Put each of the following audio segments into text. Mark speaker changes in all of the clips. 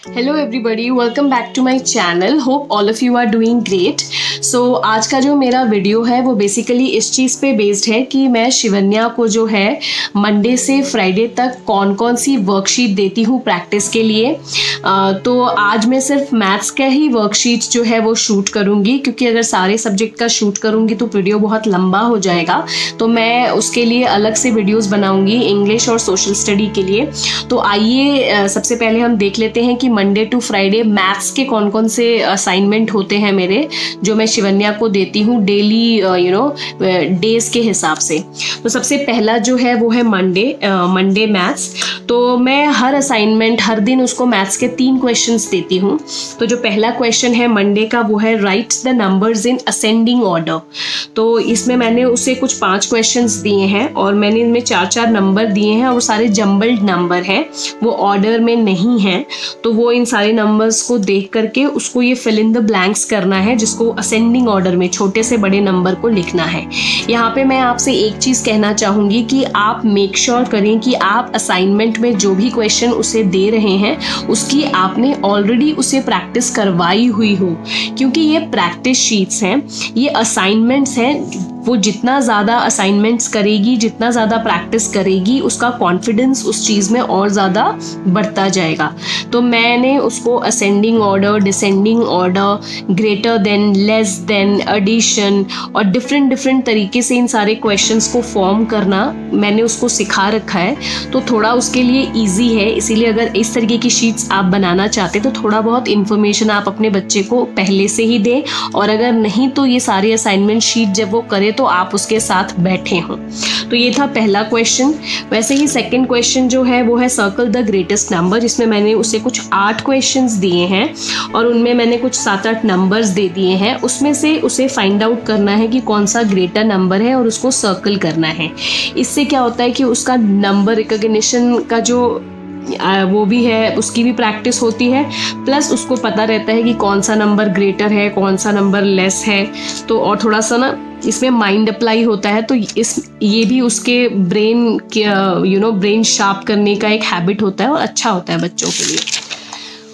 Speaker 1: Hello everybody, welcome back to my channel. Hope all of you are doing great. So आज का जो मेरा video है वो बेसिकली इस चीज़ पे बेस्ड है कि मैं शिवन्या को जो है मंडे से फ्राइडे तक कौन कौन सी वर्कशीट देती हूँ प्रैक्टिस के लिए। तो आज मैं सिर्फ मैथ्स का ही वर्कशीट जो है वो शूट करूँगी, क्योंकि अगर सारे सब्जेक्ट का शूट करूँगी तो वीडियो बहुत लंबा हो जाएगा। तो मैं उसके लिए अलग से वीडियोज़ बनाऊँगी इंग्लिश और सोशल स्टडी के लिए। तो आइए सबसे पहले हम देख लेते हैं कि मंडे टू फ्राइडे मैथ्स के कौन कौन से असाइनमेंट होते हैं मेरे, जो मैं शिवन्या को देती हूँ डेली डेज के हिसाब से। तो सबसे पहला जो है वो है मंडे मैथ्स। तो मैं हर असाइनमेंट हर दिन उसको मैथ्स के 3 क्वेश्चंस देती हूँ। तो जो पहला क्वेश्चन है मंडे का वो है write the numbers in ascending order. तो इसमें मैंने उसे कुछ 5 क्वेश्चंस दिए हैं और मैंने इनमें 4-4 नंबर दिए हैं और सारे जम्बल्ड नंबर हैं, वो ऑर्डर में नहीं हैं। तो वो इन सारे नंबर्स को देख करके उसको ये फिल इन द ब्लैंक्स करना है, जिसको असेंडिंग ऑर्डर में छोटे से बड़े नंबर को लिखना है। यहाँ पे मैं आपसे एक चीज़ कहना चाहूँगी कि आप मेक श्योर करें कि आप असाइनमेंट में जो भी क्वेश्चन उसे दे रहे हैं उसकी आपने ऑलरेडी उसे प्रैक्टिस करवाई हुई हो, क्योंकि ये प्रैक्टिस शीट्स हैं, ये असाइनमेंट्स हैं। वो जितना ज़्यादा असाइनमेंट्स करेगी, जितना ज़्यादा प्रैक्टिस करेगी, उसका कॉन्फिडेंस उस चीज़ में और ज़्यादा बढ़ता जाएगा। तो मैंने उसको ascending order, descending order, greater than, less than, addition और डिफरेंट तरीके से इन सारे क्वेश्चंस को फॉर्म करना मैंने उसको सिखा रखा है। तो थोड़ा उसके लिए ईजी है, इसीलिए अगर इस तरीके की शीट्स आप बनाना चाहते तो थोड़ा बहुत इन्फॉर्मेशन आप अपने बच्चे को पहले से ही दें, और अगर नहीं तो ये सारे असाइनमेंट शीट जब वो करे तो आप उसके साथ बैठे हों। तो ये था पहला क्वेश्चन। वैसे ही सेकंड क्वेश्चन जो है वो है सर्कल द ग्रेटेस्ट नंबर, जिसमें मैंने उसे कुछ 8 क्वेश्चंस दिए हैं और उनमें मैंने कुछ 7-8 नंबर्स दे दिए हैं। उसमें से उसे फाइंड आउट करना है कि कौन सा ग्रेटर नंबर है और उसको सर्कल करना है। इससे क्या होता है कि उसका नंबर रिकॉग्निशन का जो वो भी है, उसकी भी प्रैक्टिस होती है, प्लस उसको पता रहता है कि कौन सा नंबर ग्रेटर है, कौन सा नंबर लेस है। तो और थोड़ा सा ना इसमें माइंड अप्लाई होता है, तो ये भी उसके ब्रेन के ब्रेन शार्प करने का एक हैबिट होता है और अच्छा होता है बच्चों के लिए।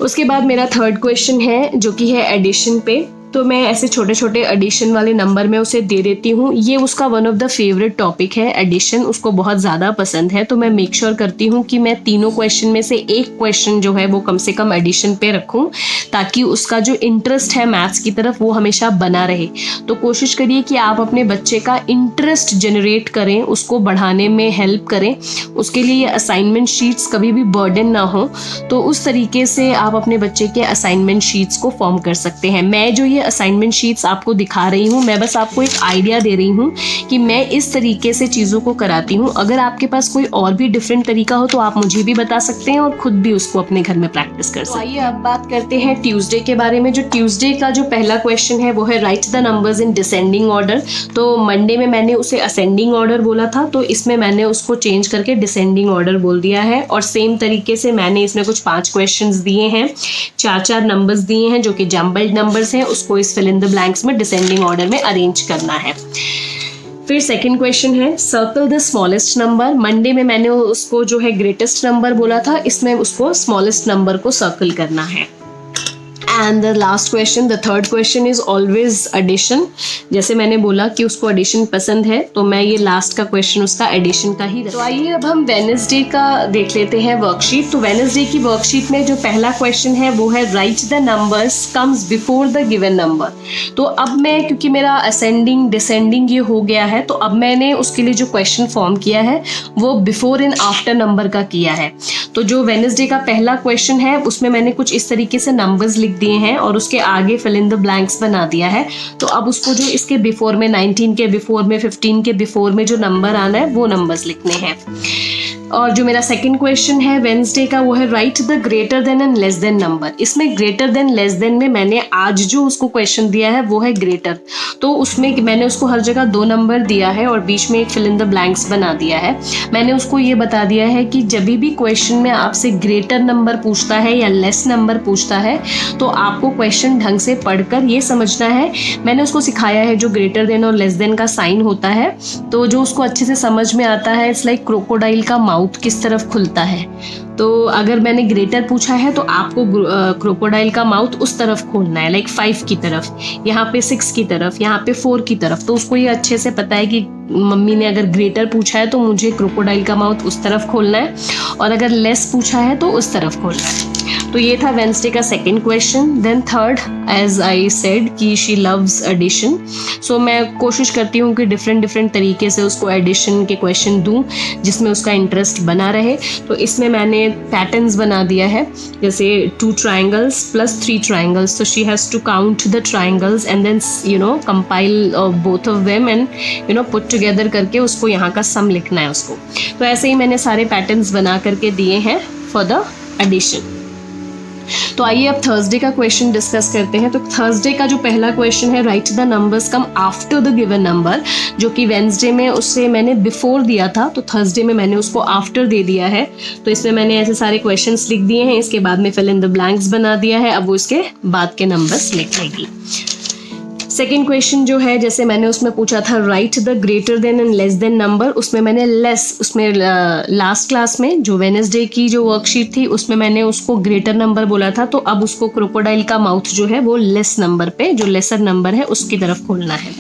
Speaker 1: उसके बाद मेरा थर्ड क्वेश्चन है जो कि है एडिशन पे। तो मैं ऐसे छोटे छोटे एडिशन वाले नंबर में उसे दे देती हूँ। ये उसका one of the favourite topic है, एडिशन उसको बहुत ज़्यादा पसंद है। तो मैं मेक श्योर करती हूँ कि मैं तीनों क्वेश्चन में से एक क्वेश्चन जो है वो कम से कम एडिशन पे रखूँ, ताकि उसका जो इंटरेस्ट है मैथ्स की तरफ वो हमेशा बना रहे। तो कोशिश करिए कि आप अपने बच्चे का इंटरेस्ट जनरेट करें, उसको बढ़ाने में हेल्प करें। उसके लिए असाइनमेंट शीट्स कभी भी बर्डन ना हो, तो उस तरीके से आप अपने बच्चे के असाइनमेंट शीट्स को फॉर्म कर सकते हैं। मैं जो असाइनमेंट शीट्स आपको दिखा रही हूँ, मैं बस आपको एक आइडिया दे रही हूँ कि मैं इस तरीके से चीज़ों को कराती हूँ। अगर आपके पास कोई और भी डिफरेंट तरीका हो तो आप मुझे भी बता सकते हैं और खुद भी उसको अपने घर में प्रैक्टिस कर सकते हैं। आइए अब बात करते हैं ट्यूसडे के बारे में। जो ट्यूसडे का जो पहला क्वेश्चन है वो है write the numbers in descending order. तो मंडे में मैंने उसे असेंडिंग ऑर्डर बोला था, तो इसमें मैंने उसको चेंज करके डिसेंडिंग ऑर्डर बोल दिया है। और सेम तरीके से मैंने इसमें कुछ 5 क्वेश्चंस दिए हैं, 4-4 नंबर्स दिए हैं जो कि जम्बल्ड नंबर्स हैं। उसको इस फिल इन द ब्लैंक्स में डिसेंडिंग ऑर्डर में अरेंज करना है। फिर सेकंड क्वेश्चन है circle the smallest number. Monday में मैंने उसको जो है ग्रेटेस्ट नंबर बोला था, इसमें उसको स्मॉलेस्ट नंबर को सर्कल करना है। And the last question, the third question is always addition. जैसे मैंने बोला कि उसको एडिशन पसंद है, तो मैं ये लास्ट का क्वेश्चन उसका एडिशन का ही। तो आइए अब हम वेडनेसडे का देख लेते हैं वर्कशीट। तो वेडनेसडे की वर्कशीट में जो पहला क्वेश्चन है वो है write the numbers comes before the given number. तो अब मैं, क्योंकि मेरा असेंडिंग डिसेंडिंग ये हो गया है, तो अब मैंने उसके लिए जो क्वेश्चन फॉर्म किया है वो बिफोर एंड आफ्टर नंबर का किया है। तो जो वेडनेसडे का पहला क्वेश्चन है उसमें मैंने कुछ इस तरीके से नंबर्स लिख दिए हैं और उसके आगे फिल इन द ब्लैंक्स बना दिया है। तो अब उसको जो इसके बिफोर में 19 के बिफोर में 15 के बिफोर में जो नंबर आना है वो नंबर्स लिखने हैं। और जो मेरा सेकंड क्वेश्चन है वेडनेसडे का वो है write the greater than and less than number. इसमें ग्रेटर देन लेस देन में मैंने आज जो उसको क्वेश्चन दिया है वो है ग्रेटर। तो उसमें मैंने उसको हर जगह 2 नंबर दिया है और बीच में एक फिल इन द ब्लैंक्स बना दिया है। मैंने उसको ये बता दिया है कि जब भी क्वेश्चन में आपसे ग्रेटर नंबर पूछता है या लेस नंबर पूछता है तो आपको क्वेश्चन ढंग से पढ़कर ये समझना है। मैंने उसको सिखाया है जो ग्रेटर देन और लेस देन का साइन होता है, तो जो उसको अच्छे से समझ में आता है, इट्स लाइक क्रोकोडाइल का माउथ किस तरफ खुलता है। तो अगर मैंने ग्रेटर पूछा है तो आपको क्रोकोडाइल का माउथ उस तरफ खोलना है, लाइक 5 की तरफ, यहाँ पे 6 की तरफ, यहाँ पे 4 की तरफ। तो उसको ये अच्छे से पता है कि मम्मी ने अगर ग्रेटर पूछा है तो मुझे क्रोकोडाइल का माउथ उस तरफ खोलना है, और अगर लेस पूछा है तो उस तरफ खोलना है। तो ये था वेंसडे का second question. Then third, as I said कि शी लव्स एडिशन, सो मैं कोशिश करती हूँ कि डिफरेंट तरीके से उसको एडिशन के क्वेश्चन दूँ जिसमें उसका इंटरेस्ट बना रहे। तो इसमें मैंने पैटर्न्स बना दिया है, जैसे 2 ट्राइंगल्स प्लस 3 ट्राइंगल्स, तो she has to count the triangles and then compile both of them and put together करके उसको यहाँ का सम लिखना है उसको। तो ऐसे ही मैंने सारे पैटर्न्स बना करके दिए हैं फॉर द एडिशन। तो आइए अब थर्सडे का क्वेश्चन डिस्कस करते हैं। तो थर्सडे का जो पहला क्वेश्चन है, write the numbers come after the given number, जो कि वेंसडे में उससे मैंने बिफोर दिया था, तो थर्सडे में मैंने उसको आफ्टर दे दिया है। तो इसमें मैंने ऐसे सारे क्वेश्चंस लिख दिए हैं, इसके बाद में फिल इन द ब्लैंक्स बना दिया है। अब वो इसके बाद के नंबर्स लिख लेगी। सेकेंड क्वेश्चन जो है, जैसे मैंने उसमें पूछा था right the greater than and less than number, उसमें मैंने लेस, उसमें लास्ट क्लास में जो वेडनेसडे की जो वर्कशीट थी उसमें मैंने उसको ग्रेटर नंबर बोला था, तो अब उसको क्रोकोडाइल का माउथ जो है वो लेस नंबर पे, जो लेसर नंबर है उसकी तरफ खोलना है।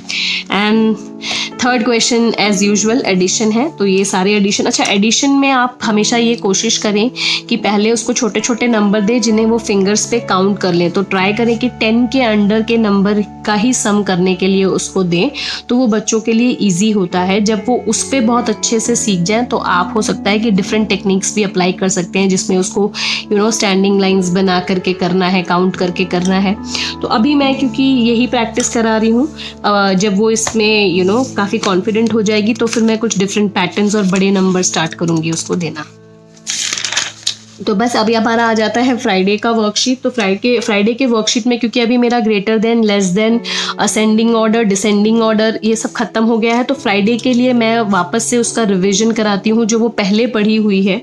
Speaker 1: And third question as usual addition है, तो ये सारे एडिशन। अच्छा, एडिशन में आप हमेशा ये कोशिश करें कि पहले उसको छोटे छोटे नंबर दें जिन्हें वो फिंगर्स पे काउंट कर लें। तो ट्राई करें कि 10 के अंडर के नंबर का ही सम करने के लिए उसको दें, तो वो बच्चों के लिए ईजी होता है। जब वो उस पर बहुत अच्छे से सीख जाए तो आप हो सकता है कि डिफरेंट टेक्निक्स भी अप्लाई कर सकते हैं, जिसमें उसको स्टैंडिंग लाइंस बना करके करना है, काउंट करके करना है। तो अभी मैं क्योंकि यही प्रैक्टिस करा रही हूँ, जब वो इसमें काफ़ी कॉन्फिडेंट हो जाएगी तो फिर मैं कुछ डिफरेंट पैटर्न्स और बड़े नंबर स्टार्ट करूँगी उसको देना। तो बस अभी हमारा आ जाता है फ्राइडे का वर्कशीट। तो फ्राइडे के वर्कशीट में क्योंकि अभी मेरा greater than, less then, ascending order, descending order ये सब खत्म हो गया है, तो फ्राइडे के लिए मैं वापस से उसका रिवीजन कराती हूँ जो वो पहले पढ़ी हुई है।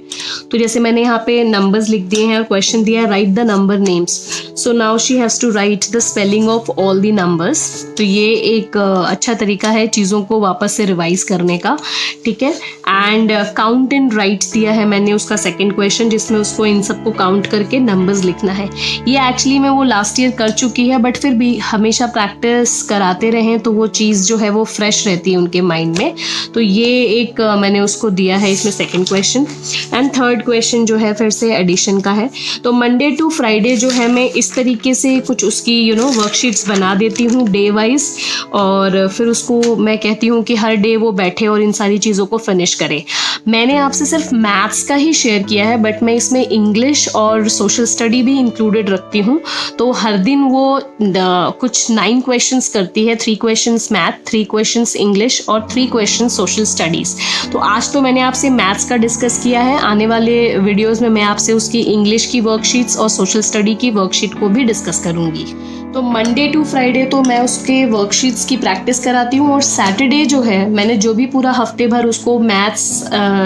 Speaker 1: तो जैसे मैंने यहाँ पे नंबर्स लिख दिए हैं और क्वेश्चन दिया है write the number names, so now she has to write the spelling of all the numbers. तो ये एक अच्छा तरीका है चीज़ों को वापस से रिवाइज करने का, ठीक है। एंड काउंट एंड राइट दिया है मैंने उसका सेकेंड क्वेश्चन, जिसमें उसको इन सबको काउंट करके नंबर्स लिखना है। ये एक्चुअली में वो लास्ट ईयर कर चुकी है, बट फिर भी हमेशा प्रैक्टिस कराते रहें तो वो चीज़ जो है वो फ्रेश रहती है उनके माइंड में। तो ये एक मैंने उसको दिया है इसमें second question. And third question जो है फिर से एडिशन का है। तो मंडे टू फ्राइडे जो है मैं इस तरीके से कुछ उसकी वर्कशीट्स बना देती हूँ डे वाइज, और फिर उसको मैं कहती हूँ कि हर डे वो बैठे और इन सारी चीज़ों को फिनिश करे। मैंने आपसे सिर्फ मैथ्स का ही शेयर किया है, बट मैं इसमें इंग्लिश और सोशल स्टडी भी इंक्लूडेड रखती हूँ। तो हर दिन वो कुछ 9 क्वेश्चंस करती है, 3 क्वेश्चंस मैथ, 3 क्वेश्चंस इंग्लिश और 3 क्वेश्चंस सोशल स्टडीज़। तो आज तो मैंने आपसे मैथ्स का डिस्कस किया है, आने वाले वीडियोज़ में मैं आपसे उसकी इंग्लिश की वर्कशीट्स और सोशल स्टडी की वर्कशीट को भी डिस्कस करूँगी। तो मंडे टू फ्राइडे तो मैं उसके वर्कशीट्स की प्रैक्टिस कराती हूँ, और सैटरडे जो है मैंने जो भी पूरा हफ्ते भर उसको मैथ्स,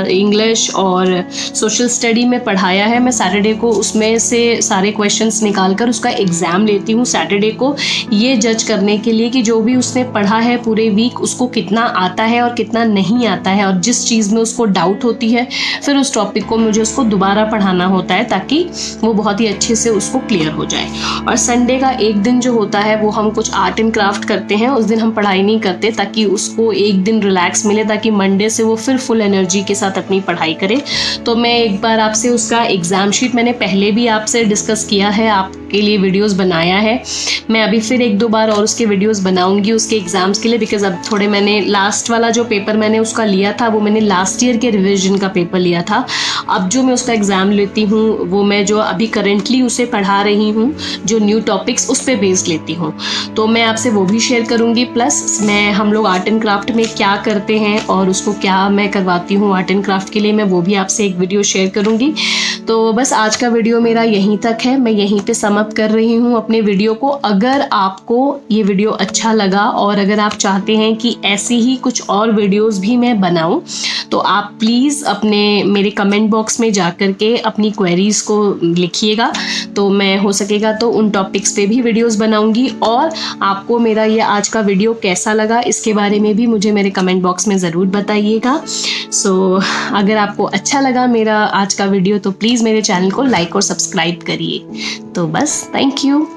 Speaker 1: इंग्लिश और सोशल स्टडी में पढ़ाया है, मैं सैटरडे को उसमें से सारे क्वेश्चंस निकाल कर उसका एग्ज़ाम लेती हूँ सैटरडे को, ये जज करने के लिए कि जो भी उसने पढ़ा है पूरे वीक उसको कितना आता है और कितना नहीं आता है, और जिस चीज़ में उसको डाउट होती है फिर उस टॉपिक को मुझे उसको दोबारा पढ़ाना होता है ताकि वो बहुत ही अच्छे से उसको क्लियर हो जाए। और संडे का एक दिन जो होता है वो हम कुछ आर्ट एंड क्राफ्ट करते हैं, उस दिन हम पढ़ाई नहीं करते ताकि उसको एक दिन रिलैक्स मिले, ताकि मंडे से वो फिर फुल एनर्जी के साथ अपनी पढ़ाई करे। तो मैं एक बार आपसे उसका एग्ज़ाम शीट मैंने पहले भी आपसे डिस्कस किया है, आपके लिए वीडियोस बनाया है, मैं अभी फिर 1-2 बार और उसके वीडियोस बनाऊंगी उसके एग्ज़ाम्स के लिए, बिकॉज अब थोड़े मैंने लास्ट वाला जो पेपर मैंने उसका लिया था वो मैंने लास्ट ईयर के रिविजन का पेपर लिया था। अब जो मैं उसका एग्ज़ाम लेती हूँ वो मैं जो अभी करेंटली उसे पढ़ा रही हूँ, जो न्यू टॉपिक्स उस पर बेस्ड लेती हूँ, तो मैं आपसे वो भी शेयर करूँगी। प्लस मैं हम लोग आर्ट एंड क्राफ्ट में क्या करते हैं और उसको क्या मैं करवाती हूँ आर्ट एंड क्राफ्ट के लिए, मैं वो भी आपसे एक वीडियो शेयर करूँगी। तो बस आज का वीडियो मेरा यहीं तक है, मैं यहीं पे समाप्त समाप्त कर रही हूँ अपने वीडियो को। अगर आपको ये वीडियो अच्छा लगा और अगर आप चाहते हैं कि ऐसी ही कुछ और वीडियोस भी मैं बनाऊं, तो आप प्लीज़ अपने मेरे कमेंट बॉक्स में जा कर के अपनी क्वेरीज को लिखिएगा, तो मैं हो सकेगा तो उन टॉपिक्स पे भी वीडियोस बनाऊंगी। और आपको मेरा ये आज का वीडियो कैसा लगा इसके बारे में भी मुझे मेरे कमेंट बॉक्स में ज़रूर बताइएगा। सो अगर आपको अच्छा लगा मेरा आज का वीडियो तो प्लीज़ मेरे चैनल को लाइक और सब्सक्राइब करिए। तो बस, थैंक यू।